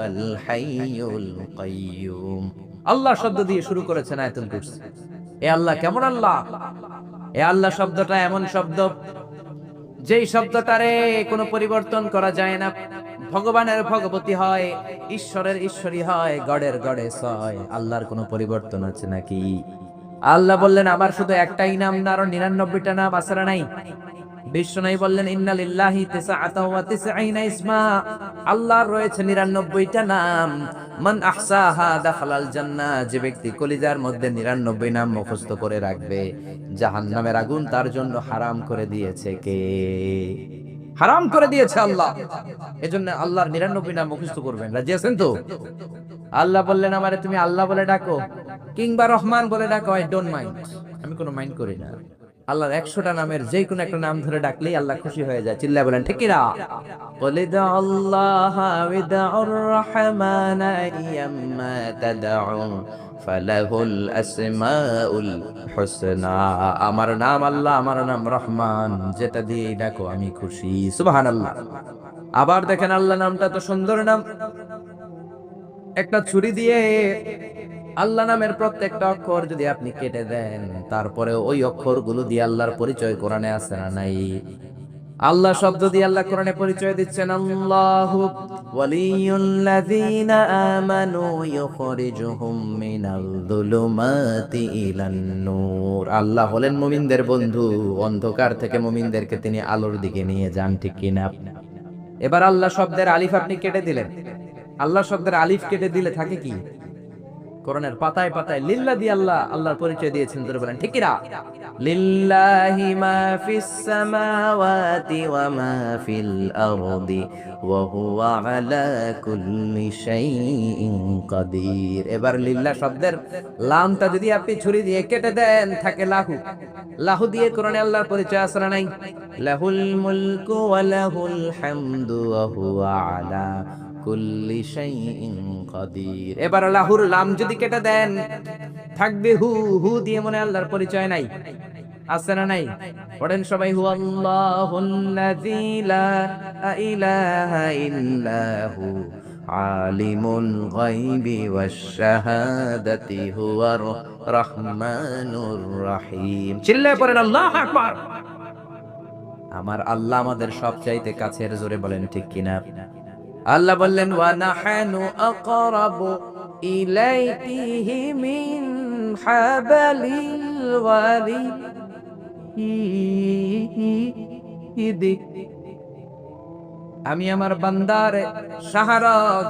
হুয়াল হাইয়ুল কাইয়্যুম। আল্লাহ শব্দ দিয়ে শুরু করেছেন আয়াতুল কুরসি। এ আল্লাহ কেমন আল্লাহ! এ আল্লাহ শব্দটা এমন শব্দ যেই শব্দটারে কোনো পরিবর্তন করা যায় না। ভগবানের ভগবতী হয়, ঈশ্বরের ঈশ্বরী হয়, গডের গডেস হয়। আল্লাহর কোনো পরিবর্তন আছে নাকি? আল্লাহ বললেন আমার শুধু একটাই নাম না, আরো ৯৯টা নাম আছে না নাই? বিশ্বনবী বললেন ইন্না লিল্লাহি তিসআতা ওয়া তিসঈনা ইসমা। আল্লাহর রয়েছে ৯৯টা নাম। মান আহসাহা দাখালাল জান্নাহ। যে ব্যক্তি কলিজার মধ্যে ৯৯ নাম মুখস্থ করে রাখবে, জাহান্নামের আগুন তার জন্য হারাম করে দিয়েছে কে? হারাম করে দিয়েছে আল্লাহ। এজন্য আল্লাহর ৯৯ নাম মুখস্থ করবেন। রাজি আছেন তো? আল্লাহ বললেন আমারে তুমি আল্লাহ বলে ডাকো কিংবা রহমান বলে ডাকো, আই ডোন্ট মাইন্ড। আমি কোনো মাইন্ড করি না। আল্লাহর ১০০টা নামের যে কোনো একটা নাম ধরে ডাকলেই আল্লাহ খুশি হয়ে যায়। চিল্লায় বলেন ঠিক কিনা? قل ادعوا الله وادعوا الرحمن أيما تدعوا فله الأسماء الحسنى। আমার নাম আল্লাহ, আমার নাম রহমান, যেটা দিয়ে ডাকো আমি খুশি। সুবহানাল্লাহ। আবার দেখেন আল্লাহ নামটা তো সুন্দর নাম। একটা ছুরি দিয়ে আল্লাহ নামের প্রত্যেকটা অক্ষর যদি আপনি কেটে দেন, তারপরে ওই অক্ষরগুলো দিয়ে আল্লাহর পরিচয় কোরআনে আছে না নাই? আল্লাহ শব্দ দিয়ে আল্লাহ কোরআনে পরিচয় দিচ্ছেন, আল্লাহু ওয়ালিয়ুল্লাযীনা আমানু ইউখরিজুহুম মিনাল যুলুমাতি ইলান নূর। আল্লাহ হলেন মুমিনদের বন্ধু, অন্ধকার থেকে মুমিনদেরকে তিনি আলোর দিকে নিয়ে যান, ঠিক কিনা? এবার আল্লাহ শব্দের আলিফ আপনি কেটে দিলেন। আল্লাহ শব্দের আলিফ কেটে দিলে থাকে কি? কোরআনের পাতায় পাতায় লিল্লাহ দিয়ে আল্লাহ আল্লাহর পরিচয় দিয়েছেন। ধরে বলেন ঠিক কিনা? লিল্লাহি মা ফিস সামাওয়াতি ওয়া মা ফিল আরদি ওয়া হুয়া আলা কুল্লি শাইইন কাদির। এবার লিল্লাহ শব্দের লামটা যদি আপনি ছুরি দিয়ে কেটে দেন, থাকে লাহু। লাহু দিয়ে কোরআনে আল্লাহর পরিচয় আছে না নাই? লাহুল মুলকু ওয়া লাহুল হামদু ওয়া হুয়া আলা কুল্লি শাইইন কাদির। এবার লাহুর লাম যদি কেটে দেন, থাকবে হু। হু দিয়ে মনে আল্লাহর পরিচয় নাই? আছে না নাই? পড়েন সবাই, হু আল্লাহুল্লাযী লা ইলাহা ইল্লাহু আলিমুল গায়বি ওয়াশ শাহাদাতি হুয়ার রহমানুর রহিম। চিল্লায়ে পড়েন আল্লাহু আকবার। আমার আল্লাহ আমাদের সবচাইতে কাছের, জোরে বলেন ঠিক কিনা? আল্লাহ বললেন ওয়া নাহানু আকরাবু ইলাইহি মিন হাবালিল ওয়ারিদ। আমি আমার বান্দার শাহরগ